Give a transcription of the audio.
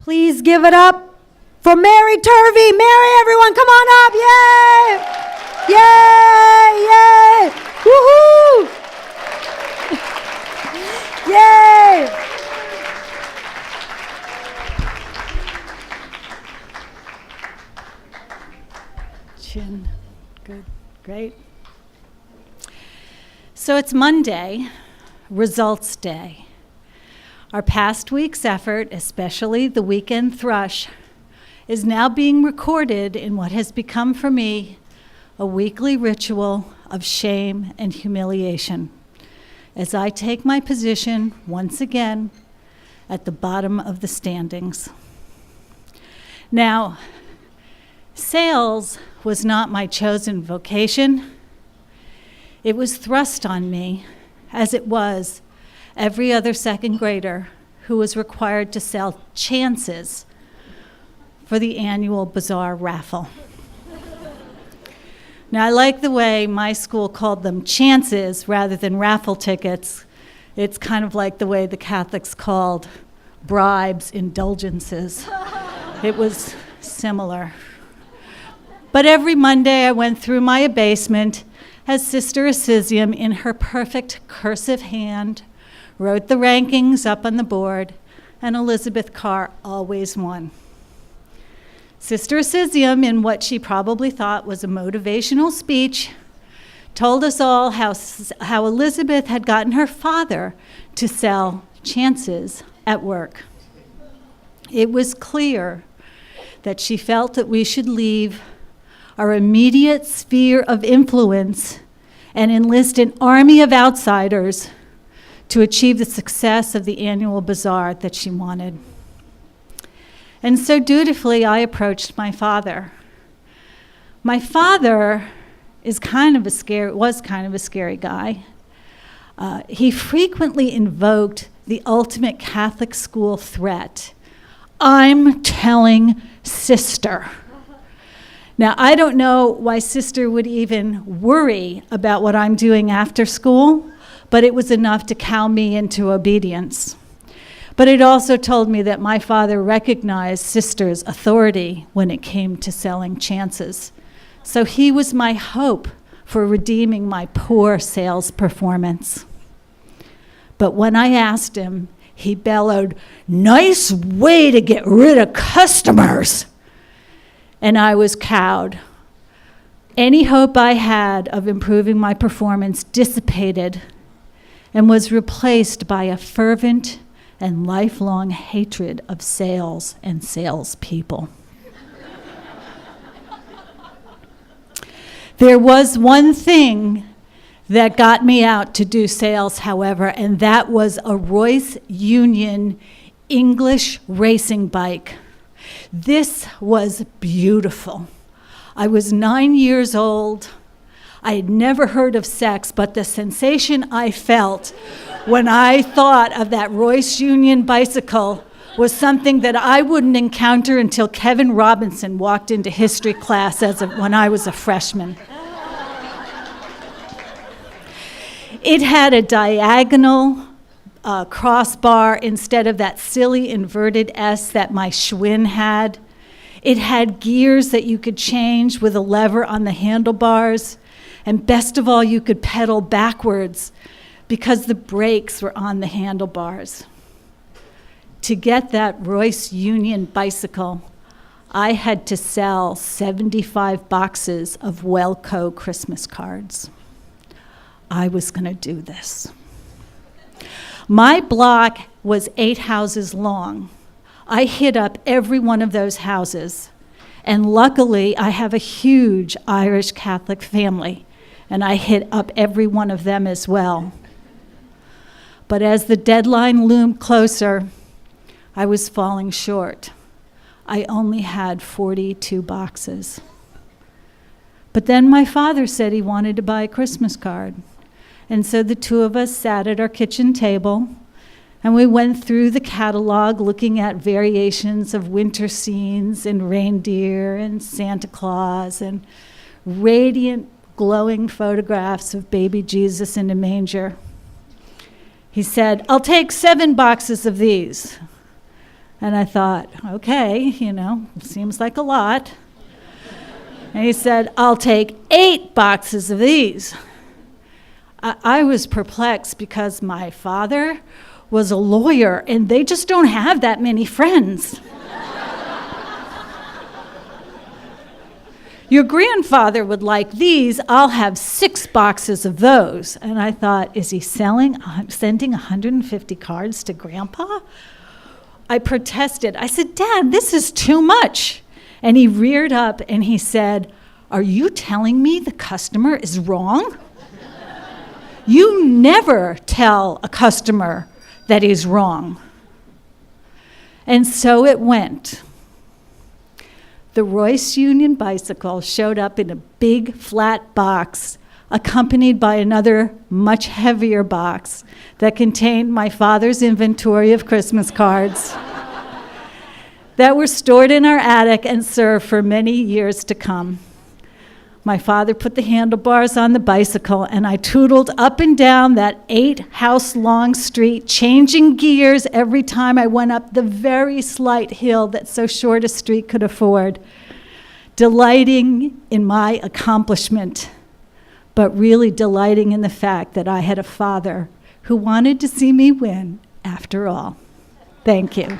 Please give it up for Mary Turvey. Mary, everyone, come on up. Yay! Yay! Yay! Woohoo! Yay! Chin. Good. Great. So it's Monday, Results Day. Our past week's effort, especially the weekend thrush, is now being recorded in what has become for me a weekly ritual of shame and humiliation as I take my position once again at the bottom of the standings. Now, sales was not my chosen vocation. It was thrust on me, as it was every other second grader who was required to sell chances for the annual bazaar raffle. Now, I like the way my school called them chances rather than raffle tickets. It's kind of like the way the Catholics called bribes indulgences. It was similar. But every Monday I went through my abasement as Sister Assisium, in her perfect cursive hand, wrote the rankings up on the board, and Elizabeth Carr always won. Sister Assisium, in what she probably thought was a motivational speech, told us all how Elizabeth had gotten her father to sell chances at work. It was clear that she felt that we should leave our immediate sphere of influence and enlist an army of outsiders to achieve the success of the annual bazaar that she wanted. And so dutifully, I approached my father. My father was kind of a scary guy. He frequently invoked the ultimate Catholic school threat: "I'm telling sister." Now, I don't know why sister would even worry about what I'm doing after school, but it was enough to cow me into obedience. But it also told me that my father recognized sister's authority when it came to selling chances. So he was my hope for redeeming my poor sales performance. But when I asked him, he bellowed, "Nice way to get rid of customers." And I was cowed. Any hope I had of improving my performance dissipated and was replaced by a fervent and lifelong hatred of sales and salespeople. There was one thing that got me out to do sales, however, and that was a Royce Union English racing bike. This was beautiful. I was 9 years old. I had never heard of sex, but the sensation I felt when I thought of that Royce Union bicycle was something that I wouldn't encounter until Kevin Robinson walked into history class when I was a freshman. It had a diagonal crossbar instead of that silly inverted S that my Schwinn had. It had gears that you could change with a lever on the handlebars. And best of all, you could pedal backwards because the brakes were on the handlebars. To get that Royce Union bicycle, I had to sell 75 boxes of Welco Christmas cards. I was going to do this. My block was 8 houses long. I hit up every one of those houses. And luckily, I have a huge Irish Catholic family, and I hit up every one of them as well. But as the deadline loomed closer, I was falling short. I only had 42 boxes. But then my father said he wanted to buy a Christmas card. And so the two of us sat at our kitchen table, and we went through the catalog looking at variations of winter scenes and reindeer and Santa Claus and radiant, glowing photographs of baby Jesus in a manger. He said, "I'll take 7 boxes of these." And I thought, okay, seems like a lot. And he said, I'll take 8 boxes of these. I was perplexed because my father was a lawyer, and they just don't have that many friends. Your grandfather would like these. I'll have 6 boxes of those. And I thought, is he sending 150 cards to Grandpa? I protested. I said, Dad, this is too much. And he reared up and he said, are you telling me the customer is wrong? You never tell a customer that he's wrong. And so it went. The Royce Union bicycle showed up in a big flat box, accompanied by another much heavier box that contained my father's inventory of Christmas cards that were stored in our attic and served for many years to come. My father put the handlebars on the bicycle, and I tootled up and down that 8-house-long street, changing gears every time I went up the very slight hill that so short a street could afford, delighting in my accomplishment, but really delighting in the fact that I had a father who wanted to see me win after all. Thank you.